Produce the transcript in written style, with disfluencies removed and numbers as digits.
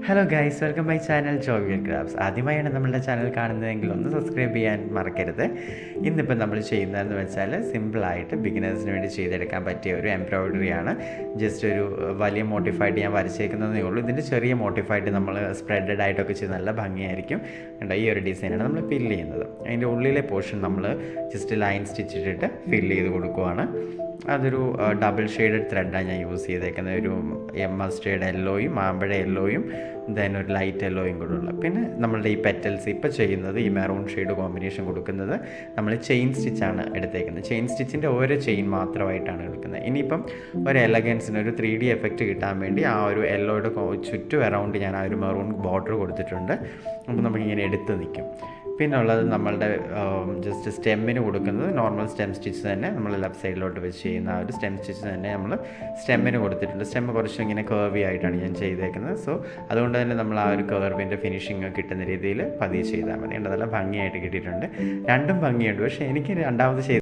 Hello guys, welcome my channel jovial crafts. ആദ്യമായാണ് നമ്മളുടെ channel കാണുന്നതെങ്കിൽ ഒന്ന് സബ്സ്ക്രൈബ് ചെയ്യാൻ മറക്കരുത്. ഇന്നിപ്പോൾ നമ്മൾ ചെയ്യുന്നതെന്ന് വെച്ചാൽ സിമ്പിളായിട്ട് ബിഗിനേഴ്സിന് വേണ്ടി ചെയ്തെടുക്കാൻ പറ്റിയ ഒരു എംബ്രോയ്ഡറിയാണ്. ജസ്റ്റ് ഒരു വലിയ മോട്ടിഫായിട്ട് ഞാൻ വരച്ചേക്കുന്നതേ ഉള്ളൂ. ഇതിൻ്റെ ചെറിയ മോട്ടിഫായിട്ട് നമ്മൾ സ്പ്രെഡഡ് ആയിട്ടൊക്കെ ചെയ്ത് നല്ല ഭംഗിയായിരിക്കും. കണ്ടോ, ഈ ഒരു ഡിസൈനാണ് നമ്മൾ ഫില്ല് ചെയ്യുന്നത്. അതിൻ്റെ ഉള്ളിലെ പോർഷൻ നമ്മൾ ജസ്റ്റ് ലൈൻ സ്റ്റിച്ച് ഇട്ടിട്ട് ഫില്ല് ചെയ്ത് കൊടുക്കുവാണ്. അതൊരു ഡബിൾ ഷെയ്ഡഡ് ത്രെഡാണ് ഞാൻ യൂസ് ചെയ്തേക്കുന്നത്. ഒരു മസ്റ്റേർഡ് യെല്ലോയും മാമ്പഴ യെല്ലോയും ദെൻ ഒരു ലൈറ്റ് യെല്ലോയും കൂടെ ഉള്ള. പിന്നെ നമ്മളുടെ ഈ പെറ്റൽസ് ഇപ്പോൾ ചെയ്യുന്നത് ഈ മെറൂൺ ഷെയ്ഡ് കോമ്പിനേഷൻ കൊടുക്കുന്നത് നമ്മൾ ചെയിൻ സ്റ്റിച്ചാണ് എടുത്തേക്കുന്നത്. ചെയിൻ സ്റ്റിച്ചിൻ്റെ ഓരോ ചെയിൻ മാത്രമായിട്ടാണ് എടുക്കുന്നത്. ഇനിയിപ്പം ഒരു എലഗൻസിന് ഒരു 3D എഫക്റ്റ് കിട്ടാൻ വേണ്ടി ആ ഒരു യെല്ലോയുടെ ചുറ്റും അറൗണ്ട് ഞാൻ ആ ഒരു മെറൂൺ ബോർഡർ കൊടുത്തിട്ടുണ്ട്. അപ്പോൾ നമുക്കിങ്ങനെ എടുത്ത് നിൽക്കും. പിന്നെ ഉള്ളത് നമ്മളുടെ ജസ്റ്റ് സ്റ്റെമ്മിന് കൊടുക്കുന്നത് നോർമൽ സ്റ്റെം സ്റ്റിച്ച് തന്നെ, നമ്മൾ ലെഫ്റ്റ് സൈഡിലോട്ട് വെച്ച് ചെയ്യുന്ന ആ ഒരു സ്റ്റെം സ്റ്റിച്ച് തന്നെ നമ്മൾ സ്റ്റെമ്മിന് കൊടുത്തിട്ടുണ്ട്. സ്റ്റെമ്മ് കുറച്ചും ഇങ്ങനെ കേർവി ആയിട്ടാണ് ഞാൻ ചെയ്തേക്കുന്നത്. സോ അതുകൊണ്ട് തന്നെ നമ്മൾ ആ ഒരു കേർവിൻ്റെ ഫിനിഷിങ് കിട്ടുന്ന രീതിയിൽ പതിയെ ചെയ്താൽ മതി. നല്ല ഭംഗിയായിട്ട് കിട്ടിയിട്ടുണ്ട്. രണ്ടും ഭംഗിയുണ്ട്. പക്ഷേ എനിക്ക് രണ്ടാമത് ചെയ്ത്